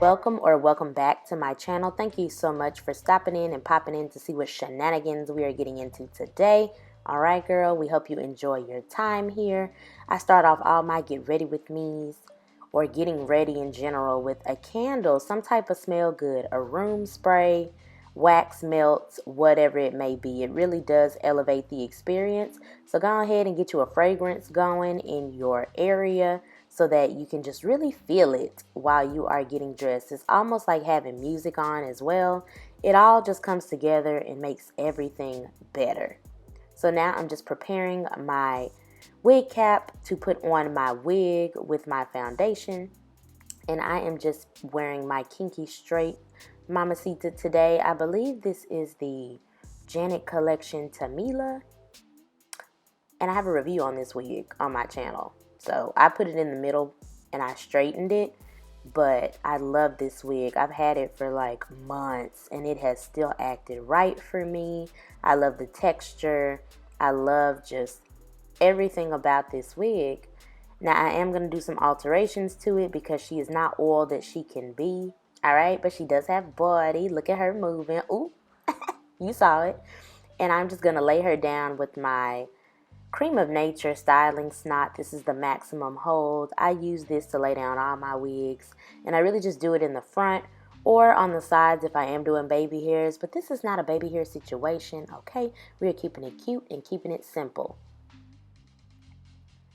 welcome or welcome back to my channel. Thank you so much for stopping in and popping in to see what shenanigans we are getting into today. All right, girl, we hope you enjoy your time here. I start off all my get ready with me's or getting ready in general with a candle, some type of smell good, a room spray, wax melts, whatever it may be. It really does elevate the experience. So go ahead and get you a fragrance going in your area so that you can just really feel it while you are getting dressed. It's almost like having music on as well. It all just comes together and makes everything better. So now I'm just preparing my wig cap to put on my wig with my foundation. And I am just wearing my Kinky Straight Mamacita today. I believe this is the Janet Collection TAMILA. And I have a review on this wig on my channel. So I put it in the middle and I straightened it. But I love this wig. I've had it for like months and it has still acted right for me. I love the texture. I love just everything about this wig. Now I am going to do some alterations to it because she is not all that she can be. Alright, but she does have body. Look at her moving. Ooh, you saw it. And I'm just going to lay her down with my Cream of Nature Styling Snot. This is the maximum hold. I use this to lay down all my wigs. And I really just do it in the front or on the sides if I am doing baby hairs. But this is not a baby hair situation, okay? We are keeping it cute and keeping it simple.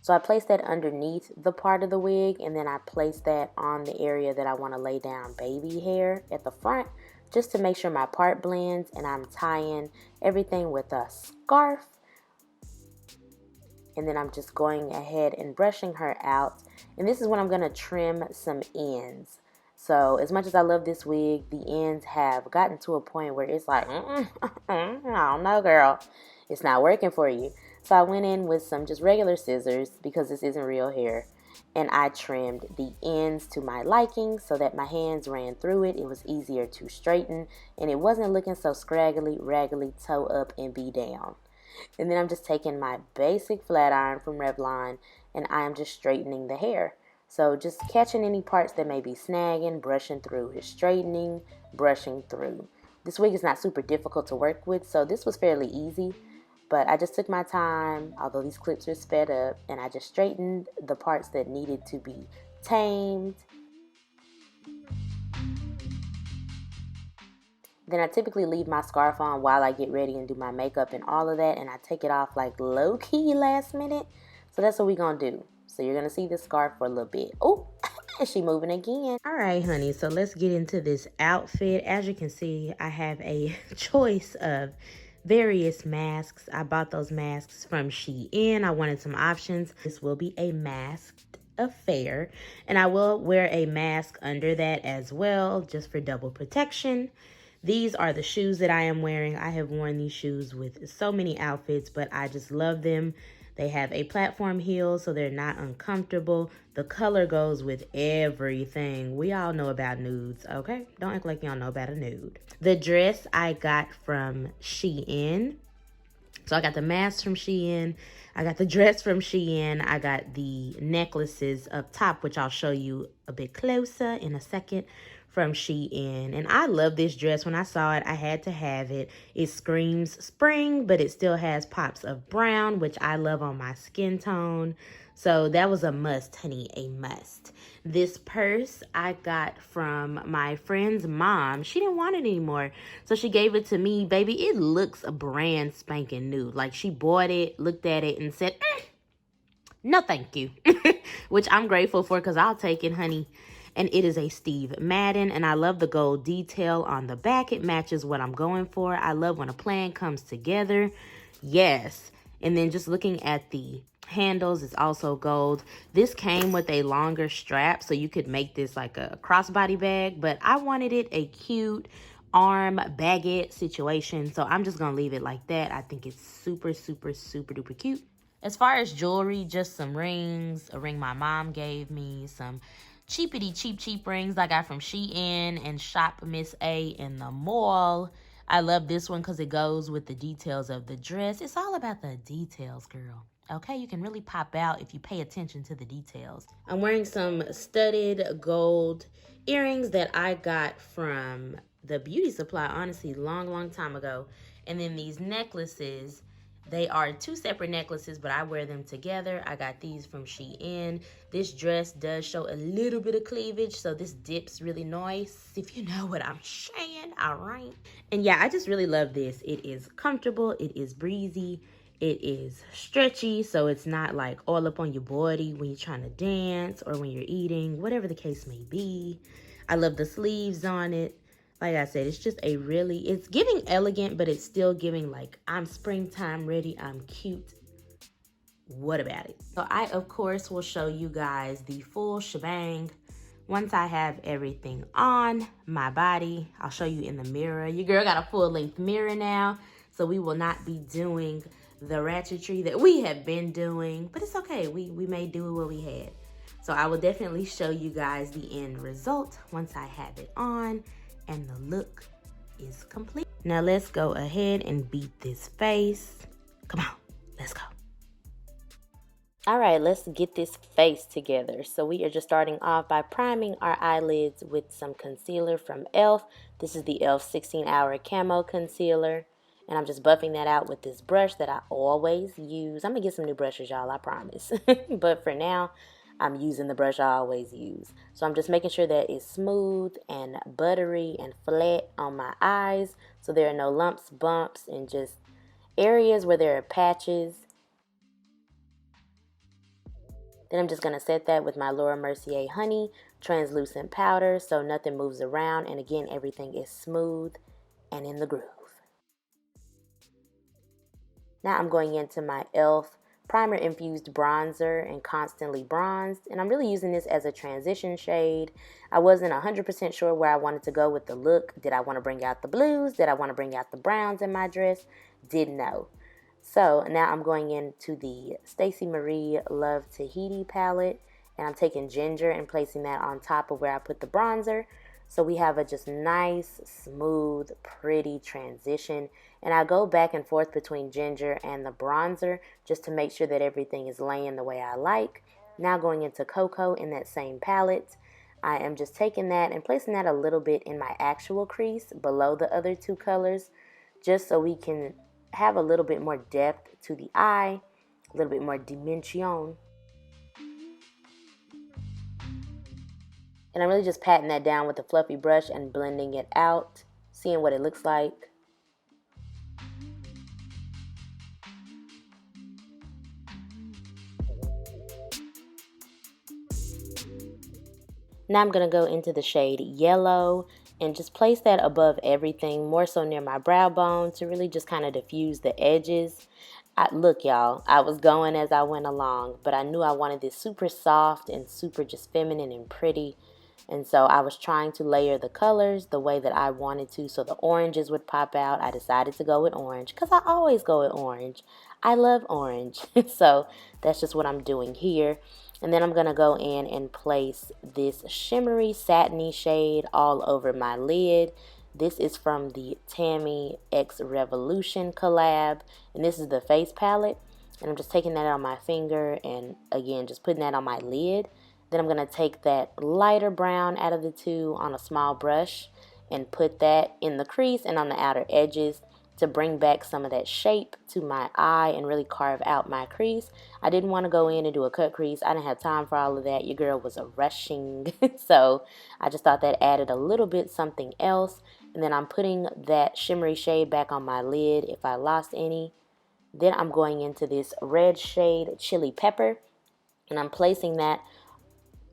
So I place that underneath the part of the wig. And then I place that on the area that I want to lay down baby hair at the front. Just to make sure my part blends. And I'm tying everything with a scarf. And then I'm just going ahead and brushing her out. And this is when I'm going to trim some ends. So as much as I love this wig, the ends have gotten to a point where it's like, I don't know, girl. It's not working for you. So I went in with some just regular scissors because this isn't real hair. And I trimmed the ends to my liking so that my hands ran through it. It was easier to straighten. And it wasn't looking so scraggly, raggedy, toe up and be down. And then I'm just taking my basic flat iron from Revlon and I'm just straightening the hair. So just catching any parts that may be snagging, brushing through, just straightening, brushing through. This wig is not super difficult to work with, so this was fairly easy. But I just took my time, although these clips are sped up, and I just straightened the parts that needed to be tamed. Then I typically leave my scarf on while I get ready and do my makeup and all of that. And I take it off like low-key last minute. So that's what we're going to do. So you're going to see this scarf for a little bit. Oh, is she moving again? All right, honey. So let's get into this outfit. As you can see, I have a choice of various masks. I bought those masks from Shein. I wanted some options. This will be a masked affair. And I will wear a mask under that as well, just for double protection. These are the shoes that I am wearing. I have worn these shoes with so many outfits, but I just love them. They have a platform heel, so they're not uncomfortable. The color goes with everything. We all know about nudes, okay? Don't act like y'all know about a nude. The dress I got from Shein. So I got the mask from Shein. I got the dress from Shein. I got the necklaces up top, which I'll show you a bit closer in a second, from Shein. And I love this dress. When I saw it, I had to have it. It screams spring, but it still has pops of brown, which I love on my skin tone. So that was a must, honey, a must. This purse I got from my friend's mom. She didn't want it anymore, so she gave it to me. Baby, it looks brand spanking new. Like, she bought it, looked at it, and said, no thank you. Which I'm grateful for because I'll take it, honey. And it is a Steve Madden, and I love the gold detail on the back. It matches what I'm going for. I love when a plan comes together. Yes. And then just looking at the handles, it's also gold. This came with a longer strap, so you could make this like a crossbody bag, but I wanted it a cute arm baguette situation, so I'm just gonna leave it like that. I think it's super, super, super duper cute. As far as jewelry, just some rings, a ring my mom gave me, some cheapity cheap rings I got from Shein and Shop Miss A in the mall. I love this one because it goes with the details of the dress. It's all about the details, girl. Okay, you can really pop out if you pay attention to the details. I'm wearing some studded gold earrings that I got from the beauty supply, honestly, long time ago. And then these necklaces, they are 2 separate necklaces, but I wear them together. I got these from Shein. This dress does show a little bit of cleavage, so this dip's really nice, if you know what I'm saying, all right? And yeah, I just really love this. It is comfortable, it is breezy, it is stretchy, so it's not like all up on your body when you're trying to dance or when you're eating, whatever the case may be. I love the sleeves on it. Like I said, it's just a really, it's giving elegant, but it's still giving like, I'm springtime ready, I'm cute. What about it? So I, of course, will show you guys the full shebang. Once I have everything on my body, I'll show you in the mirror. Your girl got a full-length mirror now, so we will not be doing the ratchetry that we have been doing, but it's okay. We may do what we had. So I will definitely show you guys the end result once I have it on and the look is complete. Now let's go ahead and beat this face. Come on, let's go. All right, let's get this face together. So we are just starting off by priming our eyelids with some concealer from e.l.f. This is the e.l.f. 16-Hour Camo Concealer. And I'm just buffing that out with this brush that I always use. I'm going to get some new brushes, y'all, I promise. But for now, I'm using the brush I always use. So I'm just making sure that it's smooth and buttery and flat on my eyes, so there are no lumps, bumps, and just areas where there are patches. Then I'm just going to set that with my Mercier Honey translucent powder so nothing moves around, and again, everything is smooth and in the groove. Now I'm going into my e.l.f. primer infused bronzer and Constantly Bronzed, and I'm really using this as a transition shade. I wasn't 100% sure where I wanted to go with the look. Did I want to bring out the blues? Did I want to bring out the browns in my dress? Didn't know. So now I'm going into the Stacey Marie Love Tahiti palette, and I'm taking ginger and placing that on top of where I put the bronzer. So we have a just nice, smooth, pretty transition. And I go back and forth between ginger and the bronzer just to make sure that everything is laying the way I like. Now going into cocoa in that same palette, I am just taking that and placing that a little bit in my actual crease below the other 2 colors, just so we can have a little bit more depth to the eye, a little bit more dimension. And I'm really just patting that down with a fluffy brush and blending it out, seeing what it looks like. Now I'm going to go into the shade Yellow and just place that above everything, more so near my brow bone, to really just kind of diffuse the edges. Look, y'all, I was going as I went along, but I knew I wanted this super soft and super just feminine and pretty. And so I was trying to layer the colors the way that I wanted to, so the oranges would pop out. I decided to go with orange because I always go with orange. I love orange. So that's just what I'm doing here. And then I'm going to go in and place this shimmery satiny shade all over my lid. This is from the Tammy X Revolution collab, and this is the face palette. And I'm just taking that on my finger and again just putting that on my lid. Then I'm going to take that lighter brown out of the 2 on a small brush and put that in the crease and on the outer edges to bring back some of that shape to my eye and really carve out my crease. I didn't want to go in and do a cut crease. I didn't have time for all of that. Your girl was rushing. So I just thought that added a little bit something else. And then I'm putting that shimmery shade back on my lid if I lost any. Then I'm going into this red shade Chili Pepper, and I'm placing that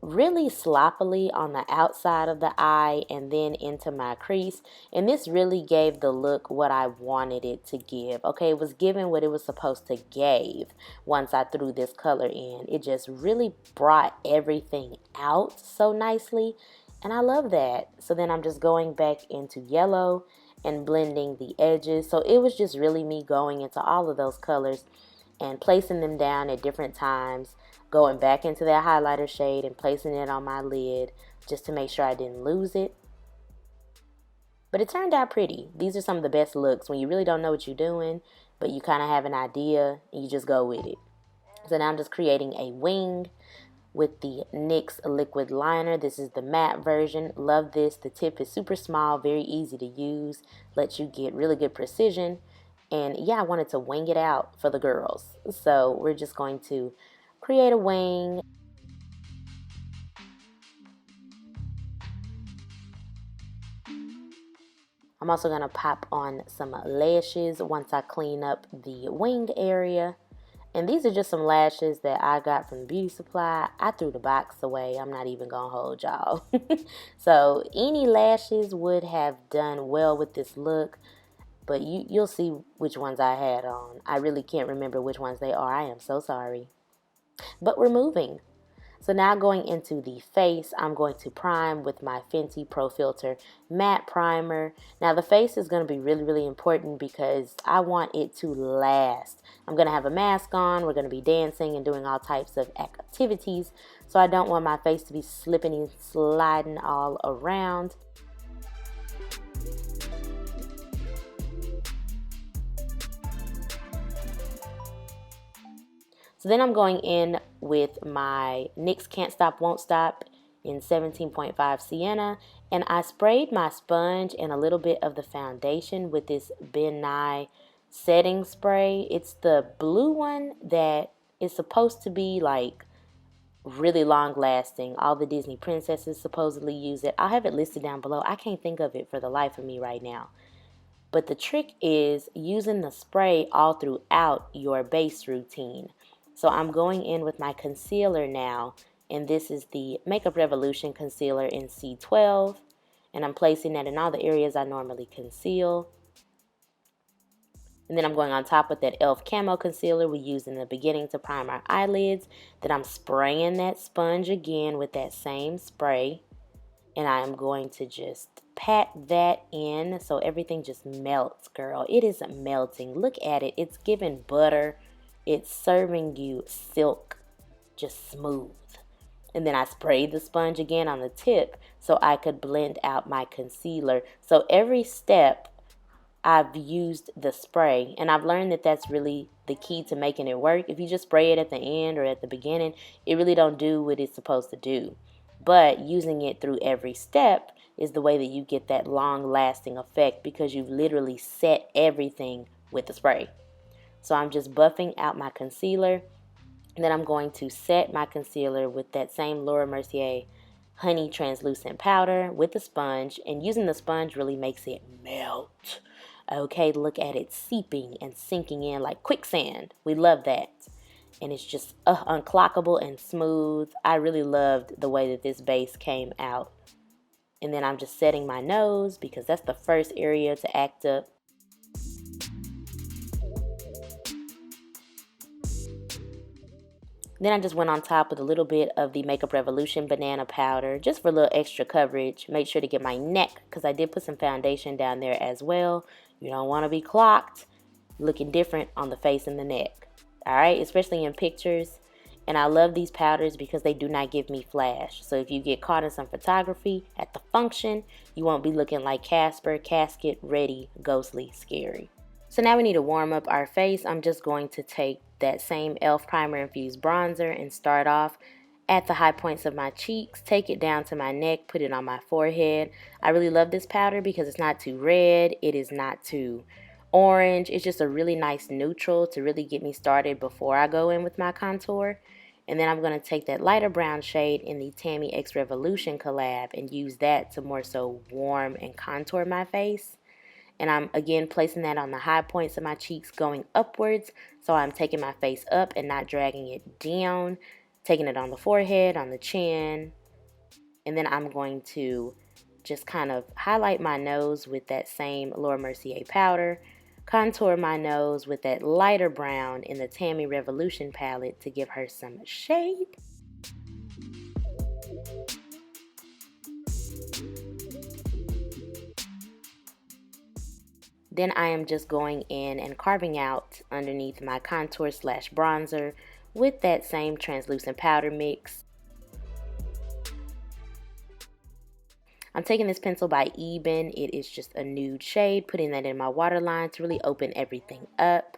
really sloppily on the outside of the eye and then into my crease. And this really gave the look what I wanted it to give. Okay, it was giving what it was supposed to give once I threw this color in. It just really brought everything out so nicely, and I love that. So then I'm just going back into yellow and blending the edges. So it was just really me going into all of those colors and placing them down at different times, going back into that highlighter shade and placing it on my lid just to make sure I didn't lose it. But it turned out pretty. These are some of the best looks when you really don't know what you're doing, but you kind of have an idea and you just go with it. So now I'm just creating a wing with the NYX liquid liner. This is the matte version. Love this. The tip is super small, very easy to use, lets you get really good precision. And yeah, I wanted to wing it out for the girls. So we're just going to create a wing. I'm also going to pop on some lashes once I clean up the wing area. And these are just some lashes that I got from the beauty supply. I threw the box away. I'm not even going to hold y'all. So any lashes would have done well with this look. But you'll see which ones I had on. I really can't remember which ones they are. I am so sorry. But we're moving. So now going into the face, I'm going to prime with my Fenty Pro Filter Matte Primer. Now the face is going to be really, really important because I want it to last. I'm going to have a mask on. We're going to be dancing and doing all types of activities. So I don't want my face to be slipping and sliding all around. So then I'm going in with my NYX Can't Stop, Won't Stop in 17.5 Sienna. And I sprayed my sponge and a little bit of the foundation with this Nye setting spray. It's the blue one that is supposed to be like really long lasting. All the Disney princesses supposedly use it. I'll have it listed down below. I can't think of it for the life of me right now. But the trick is using the spray all throughout your base routine. So I'm going in with my concealer now, and this is the Makeup Revolution concealer in C12, and I'm placing that in all the areas I normally conceal. And then I'm going on top with that e.l.f. Camo Concealer we used in the beginning to prime our eyelids. Then I'm spraying that sponge again with that same spray, and I am going to just pat that in so everything just melts, girl. It is melting. Look at it. It's giving butter. It's serving you silk, just smooth. And then I sprayed the sponge again on the tip so I could blend out my concealer. So every step I've used the spray, and I've learned that that's really the key to making it work. If you just spray it at the end or at the beginning, it really don't do what it's supposed to do. But using it through every step is the way that you get that long-lasting effect because you've literally set everything with the spray. So I'm just buffing out my concealer. And then I'm going to set my concealer with that same Mercier Honey Translucent Powder with the sponge. And using the sponge really makes it melt. Okay, look at it seeping and sinking in like quicksand. We love that. And it's just unclockable and smooth. I really loved the way that this base came out. And then I'm just setting my nose because that's the first area to act up. Then I just went on top with a little bit of the Makeup Revolution banana powder just for a little extra coverage. Make sure to get my neck because I did put some foundation down there as well. You don't want to be clocked, looking different on the face and the neck. Alright, especially in pictures. And I love these powders because they do not give me flash. So if you get caught in some photography at the function, you won't be looking like Casper, casket, ready, ghostly, scary. So now we need to warm up our face. I'm just going to take that same e.l.f. primer infused bronzer and start off at the high points of my cheeks, take it down to my neck, put it on my forehead. I really love this powder because it's not too red, it is not too orange. It's just a really nice neutral to really get me started before I go in with my contour. And then I'm going to take that lighter brown shade in the Tammy X Revolution collab and use that to more so warm and contour my face. And I'm again placing that on the high points of my cheeks going upwards. So I'm taking my face up and not dragging it down. Taking it on the forehead, on the chin. And then I'm going to just kind of highlight my nose with that same Mercier powder. Contour my nose with that lighter brown in the Tammy Revolution palette to give her some shade. Then I am just going in and carving out underneath my contour slash bronzer with that same translucent powder mix. I'm taking this pencil by Eben. It is just a nude shade, putting that in my waterline to really open everything up.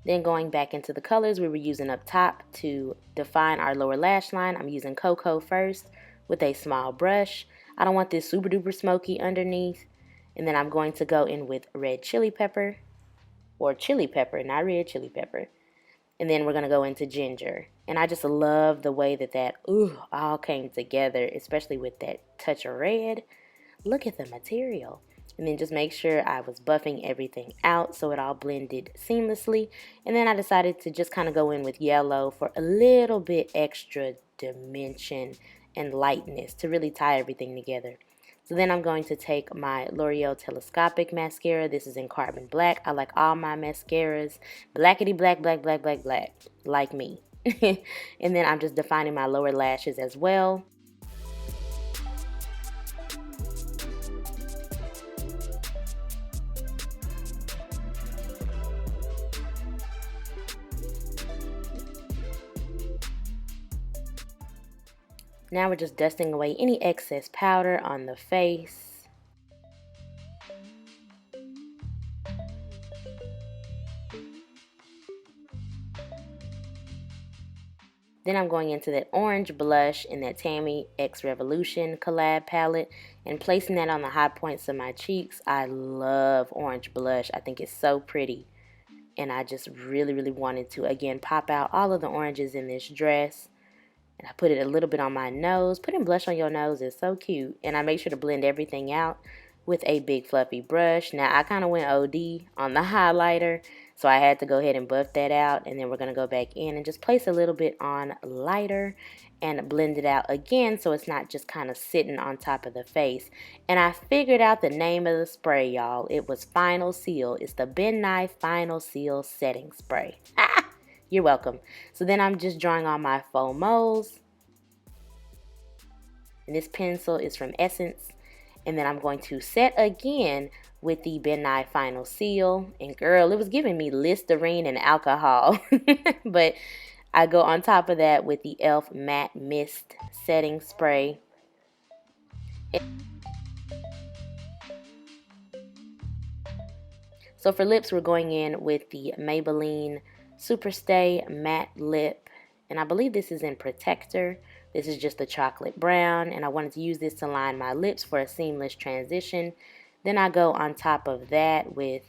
Then going back into the colors we were using up top to define our lower lash line, I'm using Cocoa first with a small brush. I don't want this super duper smoky underneath. And then I'm going to go in with red chili pepper, or chili pepper, not red chili pepper. And then we're going to go into ginger. And I just love the way that all came together, especially with that touch of red. Look at the material. And then just make sure I was buffing everything out so it all blended seamlessly. And then I decided to just kind of go in with yellow for a little bit extra dimension and lightness to really tie everything together. So then I'm going to take my Loreal Telescopic mascara. This is in Carbon Black. I like all my mascaras blackity black, black, black, black, black, like me. And then I'm just defining my lower lashes as well. Now we're just dusting away any excess powder on the face. Then I'm going into that orange blush in that Tammy X Revolution collab palette and placing that on the high points of my cheeks. I love orange blush. I think it's so pretty. And I just really, really wanted to, again, pop out all of the oranges in this dress. And I put it a little bit on my nose. Putting blush on your nose is so cute. And I make sure to blend everything out with a big fluffy brush. Now, I kind of went OD on the highlighter, so I had to go ahead and buff that out. And then we're going to go back in and just place a little bit on lighter and blend it out again so it's not just kind of sitting on top of the face. And I figured out the name of the spray, y'all. It was Final Seal. It's the Nye Final Seal Setting Spray. You're welcome. So then I'm just drawing on my faux moles. And this pencil is from Essence. And then I'm going to set again with the Nye Final Seal. And girl, it was giving me Listerine and alcohol. But I go on top of that with the e.l.f. Matte Mist Setting Spray. So for lips, we're going in with the Maybelline Superstay Matte Lip, and I believe this is in Protector. This is just a chocolate brown, and I wanted to use this to line my lips for a seamless transition. Then I go on top of that with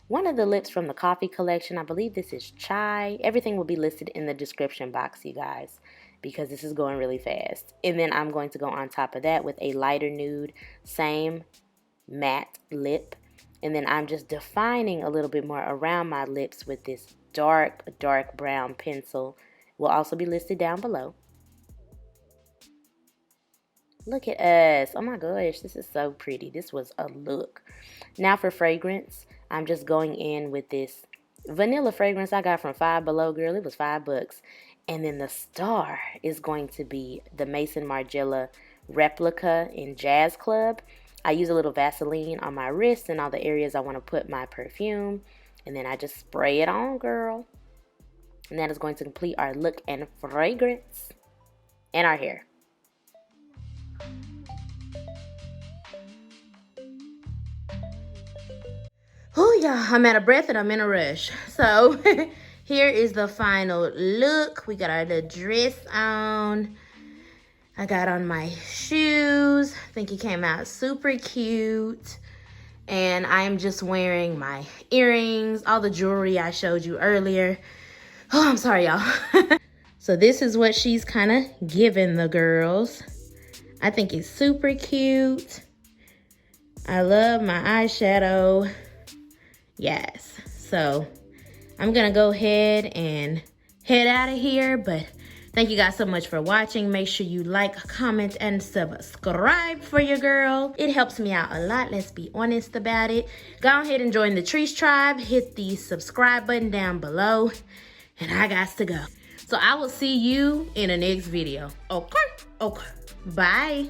one of the lips from the Coffee collection. I believe this is Chai. Everything will be listed in the description box, you guys, because this is going really fast. And then I'm going to go on top of that with a lighter nude, same matte lip. And then I'm just defining a little bit more around my lips with this dark brown pencil. Will also be listed down below. Look at us. Oh my gosh, this is so pretty. This was a look. Now for fragrance, I'm just going in with this vanilla fragrance I got from Five Below, girl. It was $5. And then the star is going to be the Maison Margiela replica in Jazz Club. I use a little Vaseline on my wrist and all the areas I want to put my perfume. And then I just spray it on, girl. And that is going to complete our look and fragrance and our hair. Oh, yeah, I'm out of breath and I'm in a rush. So here is the final look. We got our little dress on. I got on my shoes. I think it came out super cute. And I am just wearing my earrings, all the jewelry I showed you earlier. Oh, I'm sorry, y'all. So this is what she's kind of giving the girls. I think it's super cute. I love my eyeshadow. Yes. So I'm going to go ahead and head out of here, but thank you guys so much for watching. Make sure you like, comment, and subscribe for your girl. It helps me out a lot. Let's be honest about it. Go ahead and join the Trice Tribe. Hit the subscribe button down below. And I got to go. So I will see you in the next video. Okay? Okay. Bye.